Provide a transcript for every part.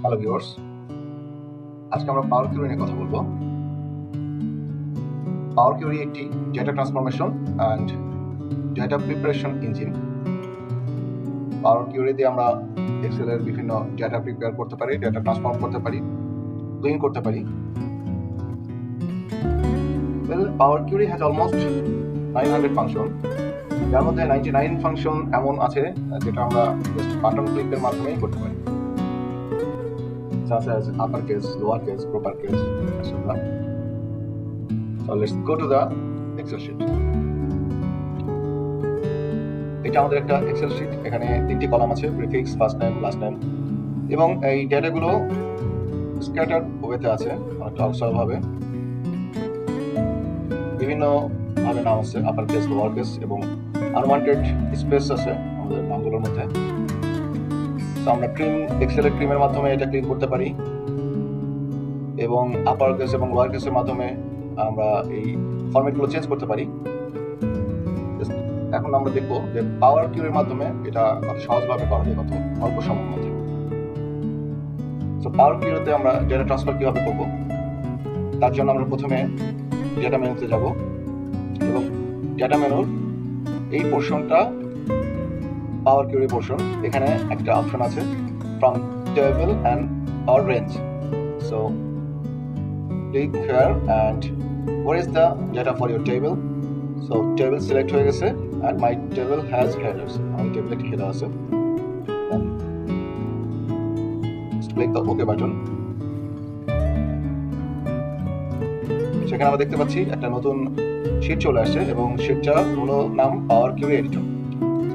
Hello viewers, আজকে আমরা পাওয়ার curiae নিয়ে কথা বলবো। পাওয়ার কিউরি একটি data transformation and data preparation engine. Power query দিয়ে আমরা এক্সেলের বিভিন্ন ডেটা প্রিপেয়ার করতে পারি, ডেটা ট্রান্সফর্ম করতে পারি, ক্লিন করতে পারি। পাওয়ার কিউরি হ্যাজ অলমোস্ট 900 ফাংশন, যার মধ্যে 99 ফাংশন এমন আছে যেটা আমরা জাস্ট বাটন ক্লিকের মাধ্যমেই করতে পারি, such as uppercase, lowercase, propercase, etc. So let's go to the Excel sheet. এটা আমাদের একটা এক্সেল শিট। এখানে তিনটি কলাম আছে, prefix, first name, last name, এবং এই ডেটাগুলো স্ক্যাটার ওয়েতে আছে, অনেকটা অক্সরভাবে বিভিন্ন ভাবে নাম আছে, আপার কেস, লোয়ার কেস, এবং আনওয়ান্টেড স্পেস আছে আমাদের নামগুলোর মধ্যে। তো আমরা এক্সেলের ট্রিমের মাধ্যমে এটা ক্লিন করতে পারি, এবং আপার কেস এবং লোয়ার কেসের মাধ্যমে আমরা এই ফরম্যাটগুলো চেঞ্জ করতে পারি। এখন আমরা দেখবো যে পাওয়ার কিউরির মাধ্যমে এটা কত সহজভাবে করা যায়, কত অল্প সময়ের মধ্যে। তো পাওয়ার কিউরিতে আমরা ডেটা ট্রান্সফার কিভাবে করব, তার জন্য আমরা প্রথমে ডেটা মেনুতে যাব, এবং ডেটা মেনুর এই পোর্শনটা পাওয়ার কিউরি পোর্শন। এখানে একটা অপশন আছে from table and or range. So click here and where is the data for your table? So table select হয়ে গেছে and my table has headers. আমার টেবিলে একটি হেডার আছে। click the OK button. সেখানে আমরা দেখতে পাচ্ছি একটা নতুন শীট চলে আসছে, এবং শীটটা হলো নাম পাওয়ার কিউরি এডিটর।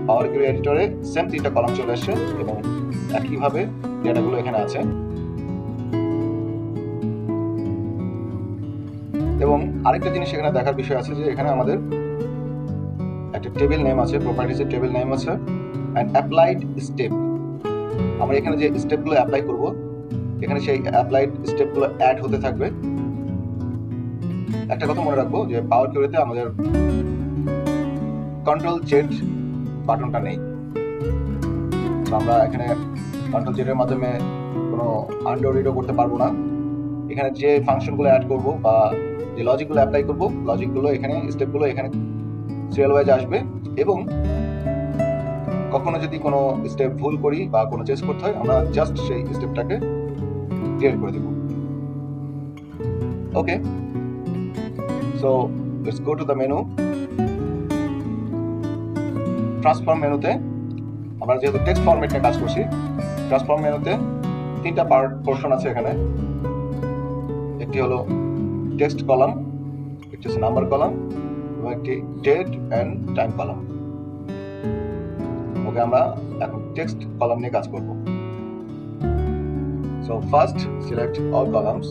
পাওয়ার কিউরি এডিটরে সেম তিনটা কলাম চলে আসছে, এবং একইভাবে ডেটাগুলো এখানে আছে। এবং আরেকটা জিনিস এখানে দেখার বিষয় আছে যে এখানে আমাদের একটা টেবিল নেম আছে, প্রপার্টিজের টেবিল নেম আছে, অ্যান্ড অ্যাপ্লাইড স্টেপ। আমরা এখানে যে স্টেপগুলো অ্যাপ্লাই করব, এখানে সেই অ্যাপ্লাইড স্টেপগুলো অ্যাড হতে থাকবে। একটা কথা মনে রাখবো যে পাওয়ার কিউরিতে আমাদের কন্ট্রোল জেড বাটনটা নেই। তো আমরা এখানে কন্ট্রোল জেড এর মাধ্যমে কোনো আনডু রিডও করতে পারবো না। এখানে যে ফাংশনগুলো অ্যাড করব বা যে লজিকগুলো অ্যাপ্লাই করব, লজিকগুলো এখানে, স্টেপগুলো এখানে সিরিয়াল ওয়াইজ আসবে, এবং কখনো যদি কোনো স্টেপ ভুল করি বা কোনো চেঞ্জ করতে হয়, আমরা জাস্ট সেই স্টেপটাকে ক্লিয়ার করে দেব। Okay, so let's go to the menu. Transform মেনুতে আমরা যেহেতু টেক্সট ফরম্যাট নিয়ে কাজ করছি, ট্রান্সফর্ম মেনুতে তিনটা পোর্শন আছে এখানে। একটি হলো টেক্সট কলাম, একটি হচ্ছে নাম্বার কলাম, এবং একটি ডেট অ্যান্ড টাইম কলাম। ওকে, আমরা এখন টেক্সট কলাম নিয়ে কাজ করব। So first select all columns,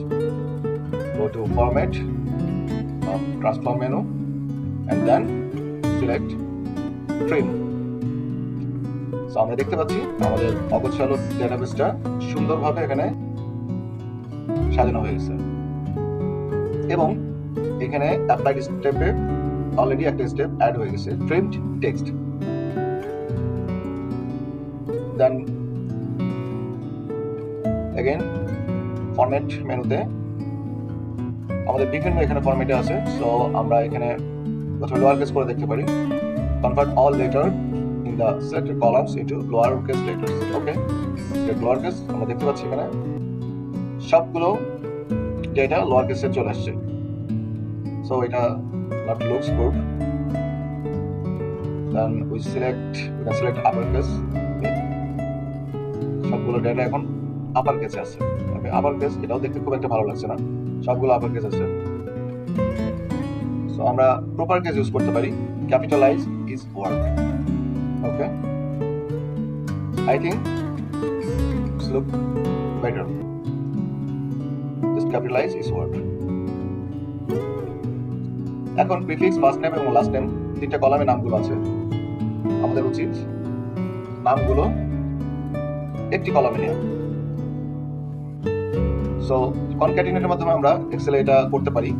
go to format, transform menu, and then select trim. So আমরা দেখতে পাচ্ছি আমাদের অগোছালো ডেটাবেসটা সুন্দরভাবে এখানে সাজানো হয়ে গেছে, এবং এখানে অ্যাপ্লাইড স্টেপে অলরেডি একটা স্টেপ অ্যাড হয়ে গেছে, trimmed text. Then again format মেনুতে আমাদের বিভিন্ন এখানে ফরম্যাটে আছে। সো আমরা এখানে প্রথমে লোয়ার কেস করে দেখতে পারি, convert all letter in the selected columns into lower case letters. Okay, lower case আমরা দেখতে পাচ্ছি এখানে সবগুলো ডেটা লোয়ার কেসে চলে আসছে। সো এটা not looks good. Then we select upper case. সবগুলো ডেটা এখন আপার কেসে আছে। ওকে, আপার কেস এটাও দেখতে খুব একটা ভালো লাগছে না, সবগুলো আপার কেস আছে। সো আমরা প্রপার কেস ইউজ করতে পারি, capitalise is work. Okay, I think it's look better, just capitalise is work. এখন প্রিফিক্স, ফার্স্ট নেম এবং লাস্ট নেম তিনটা কলামে নামগুলো আছে। আমাদের উচিত নামগুলো একটি কলামে নেওয়া। সো কনক্যাটিনেটের মাধ্যমে আমরা এক্সেলে এটা করতে পারি।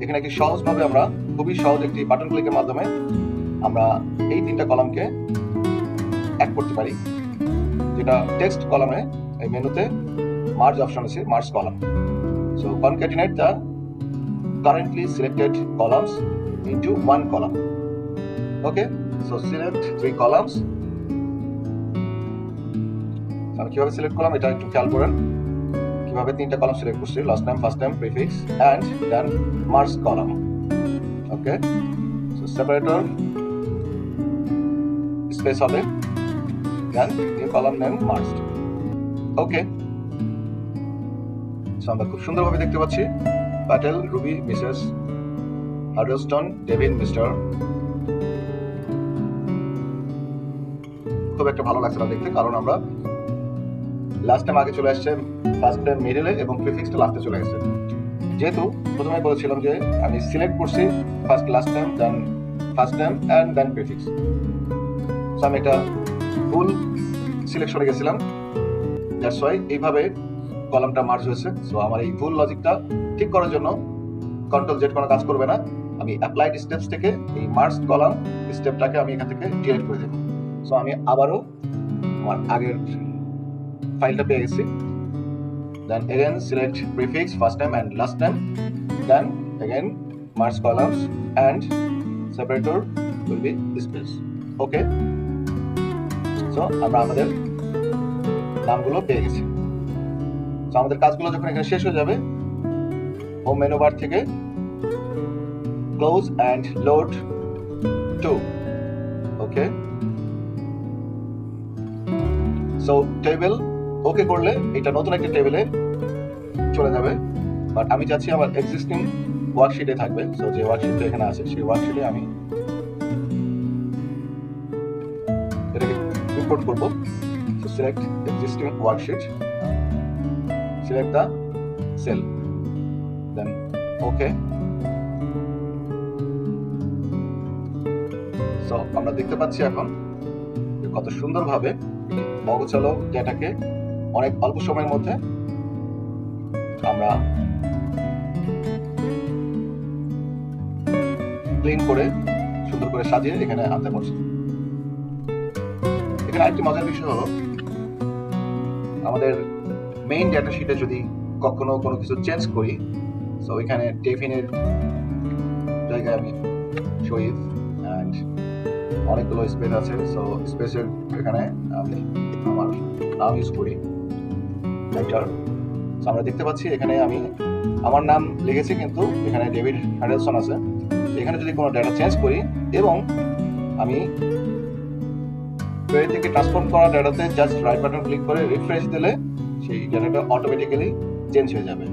এখানে একটি সহজভাবে আমরা খুবই সহজ একটি বাটন ক্লিকের মাধ্যমে আমরা এই তিনটা কলামকে এক করতে পারি। যেটা টেক্সট কলামে এই মেনুতে মার্জ অপশন আছে, merge column. So concatenate the currently selected columns into one column. Okay, so select 3 columns. আমি কিভাবে সিলেক্ট করলাম এটা একটু খেয়াল করেন, কিভাবে 3টা কলাম সিলেক্ট করছি, last name, first name, prefix and then merge column. Okay, so separator space হবে, then new column name merged. Okay, so আমরা খুব সুন্দরভাবে দেখতে পাচ্ছি Patel, Ruby, Mrs Huddleston, Devin, mister. খুব একটা ভালো লাগছে না দেখতে, কারণ আমরা লাস্ট টাইম আগে চলে আসছে, ফার্স্ট টাইম মিডলে এবং প্রিফিক্সটা লাস্টে চলে গেছে। যেহেতু প্রথমে বলেছিলাম যে আমি সিলেক্ট করছি first last time, then first time and then prefix, so আমি একটা ভুল সিলেকশনে গেছিলাম, দ্যাটস ওয়াই এইভাবে কলামটা মার্জ হয়েছে। সো আমার এই ভুল লজিকটা ঠিক করার জন্য কন্ট্রোল জেড কোনো কাজ করবে না, আমি অ্যাপ্লাইড স্টেপস থেকে এই মার্জ কলাম স্টেপটাকে আমি এখান থেকে ডিলিট করে দেব। সো আমি আবারও আমার আগের ফাইলটা পেয়ে গেছি, দেন again select prefix first time and last time, then again merge columns and separator will be space. Okay, so আমরা আমাদের নামগুলো পেয়ে গেছি। সো আমাদের কাজগুলো যখন এখানে শেষ হয়ে যাবে, হোম মেনু বার থেকে close and load to. Okay, so table okay করলে এটা নতুন একটা টেবিলে চলে যাবে, বাট আমি চাচ্ছি আমার এক্সিস্টিং ওয়ার্কশিটে থাকবে। সো যে ওয়ার্কশিটটা এখানে আছে সেই ওয়ার্কশিটে আমি এটাকে ইম্পোর্ট করব। So select existing worksheet, select the cell, then okay. So আমরা দেখতে পাচ্ছি এখন কত সুন্দরভাবে অগোছালো ডেটাকে অনেক অল্প সময়ের মধ্যে আমরা ক্লিন করে সুন্দর করে সাজিয়ে এখানে আনতে পারছি। এখানে আরেকটি মজার বিষয় হলো, আমাদের মেইন ডেটা শিটে যদি কখনো কোনো কিছু চেঞ্জ করি, সো এখানে ডেফিনের জায়গায় আমি শহীদ এন্ড অনেকগুলো স্পেস আছে। সো স্পেসের এখানে আমি আমার নাম ইউজ করি রাইটার। সো আমরা দেখতে পাচ্ছি এখানে আমি আমার নাম লিখেছি, কিন্তু এখানে ডেভিড হ্যাডলসন আছে। এখানে যদি কোনো ডেটা চেঞ্জ করি এবং আমি কোয়েরি থেকে ট্রান্সফর্ম করা ডেটাতে জাস্ট রাইট বাটন ক্লিক করে রিফ্রেশ দিলে সেই ডেটাটা অটোমেটিক্যালি চেঞ্জ হয়ে যাবে।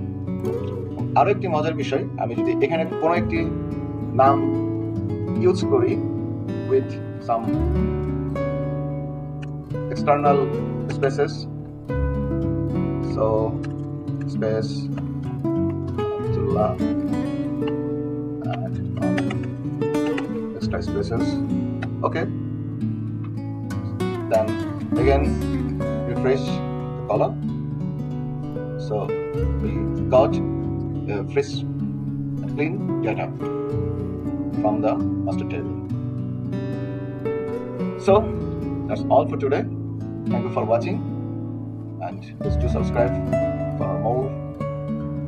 আরো একটি মজার বিষয়, আমি যদি এখানে কোনো একটি নাম ইউজ করি with some external spaces, so space Abdullah and extra spaces. Okay, then again refresh the column, so we got fresh and clean data from the master table. So that's all for today. Thank you for watching, and please do subscribe for more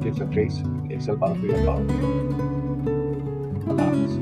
tips and tricks in Excel, Power BI, and Power BI. Allah Hafiz.